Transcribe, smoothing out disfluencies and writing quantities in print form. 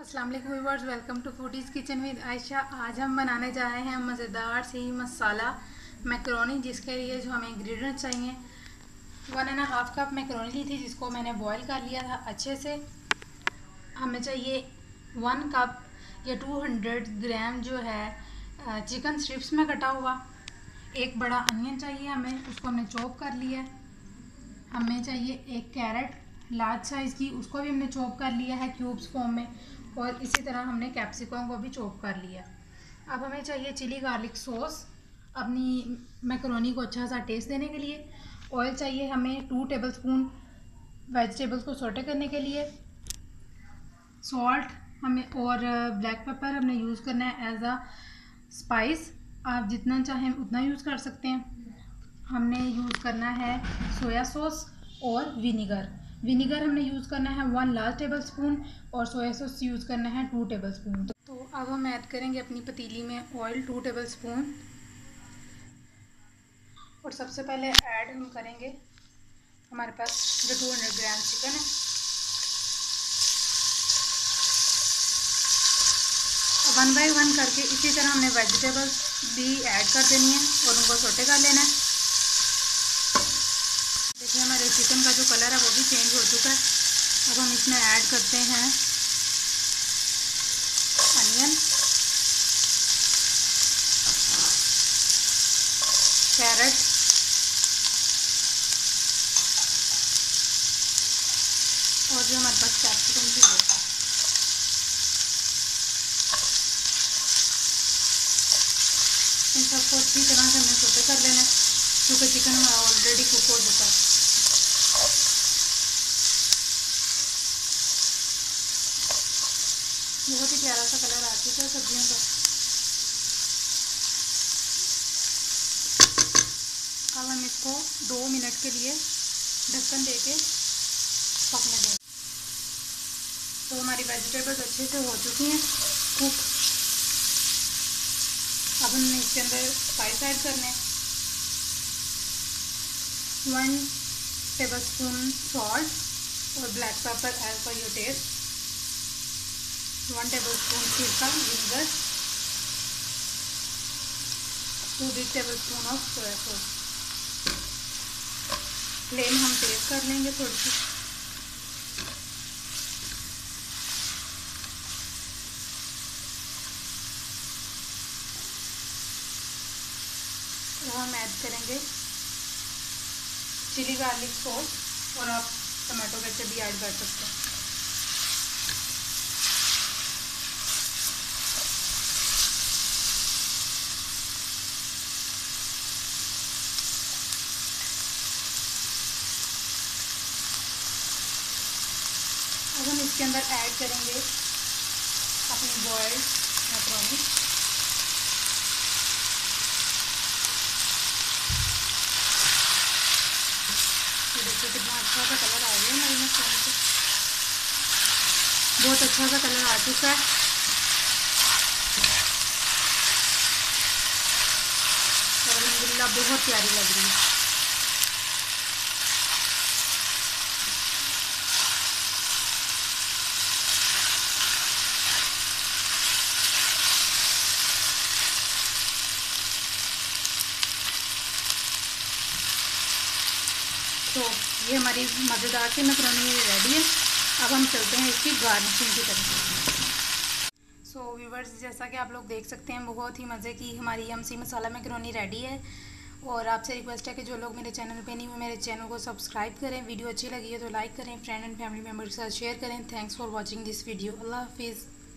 अस्सलाम वालेकुम viewers, welcome to foodies kitchen with Ayesha. आज हम बनाने जा रहे हैं मज़ेदार सी मसाला मैकरोनी, जिसके लिए जो हमें इंग्रेडिएंट चाहिए 1.5 कप मैकरोनी ली थी, जिसको मैंने बॉईल कर लिया था अच्छे से। हमें चाहिए 1 कप या 200 ग्राम जो है चिकन स्ट्रिप्स में कटा हुआ। एक बड़ा अनियन चाहिए हमें, उसको हमने चॉप कर लिया है। हमें चाहिए एक कैरेट लार्ज साइज़ की, उसको भी हमने चॉप कर लिया है क्यूब्स फॉर्म में। और इसी तरह हमने कैप्सिकम को भी चॉप कर लिया। अब हमें चाहिए चिली गार्लिक सॉस अपनी मैकरोनी को अच्छा सा टेस्ट देने के लिए। ऑयल चाहिए हमें 2 टेबलस्पून वेजिटेबल्स को सौटे करने के लिए। सॉल्ट हमें और ब्लैक पेपर हमने यूज़ करना है एज अ स्पाइस। आप जितना चाहें उतना यूज़ कर सकते हैं। हमने यूज़ करना है सोया सॉस और विनीगर हमने यूज़ करना है 1 लार्ज टेबल स्पून, और सोया सॉस यूज़ करना है 2 टेबल स्पून। तो अब हम ऐड करेंगे अपनी पतीली में ऑयल 2 टेबल स्पून। और सबसे पहले ऐड हम करेंगे हमारे पास जो 200 ग्राम चिकन है। 1 बाय 1 करके इसी तरह हमने वेजिटेबल्स भी ऐड कर देनी है और उनको सौटे कर लेना है। देखिए हमारे चिकन का जो कलर है वो भी चेंज हो चुका है। अब हम इसमें ऐड करते हैं अनियन, कैरेट और जो हमारे पास कैप्सिकम भी है। इन सबको अच्छी तरह से हमें सौटे कर लेना है, क्योंकि चिकन हमारा ऑलरेडी कुक हो चुका है। बहुत ही प्यारा सा कलर आ चुका है सब्जियों का। अब हम इसको 2 मिनट के लिए ढक्कन देके पकने दें। तो हमारी वेजिटेबल्स अच्छे से हो चुकी हैं कुक। अब हमने इसके अंदर स्पाइस ऐड करने, 1 टेबल स्पून सॉल्ट और black pepper as per your taste, 1 tablespoon सिरका vinegar, 2 big tablespoon of soya sauce. Flame हम तेज कर लेंगे थोड़ी सी। तो हम ऐड करेंगे चिली गार्लिक सॉस, और आप टमाटो केचप भी ऐड कर सकते हैं। अब हम इसके अंदर ऐड करेंगे अपनी बॉइल्ड मैकरोनी। तो देखिए कितना अच्छा सा कलर आ गया हमारी मैकरोनी पे, बहुत अच्छा सा कलर आ चुका है। और अल्हम्दुलिल्लाह बहुत प्यारी लग रही है। तो ये हमारी मज़ेदार सी मैकरोनी रेडी है। अब हम चलते हैं इसकी गार्निशिंग की तरफ। सो व्यूवर्स, जैसा कि आप लोग देख सकते हैं, बहुत ही मज़े की हमारी यमसी मसाला मैकरोनी रेडी है। और आपसे रिक्वेस्ट है कि जो लोग मेरे चैनल पे नहीं हुए, मेरे चैनल को सब्सक्राइब करें। वीडियो अच्छी लगी है तो लाइक करें, फ्रेंड एंड फैमिली मेम्बर के साथ शेयर करें। Thanks for watching this video. अल्लाह हाफिज़।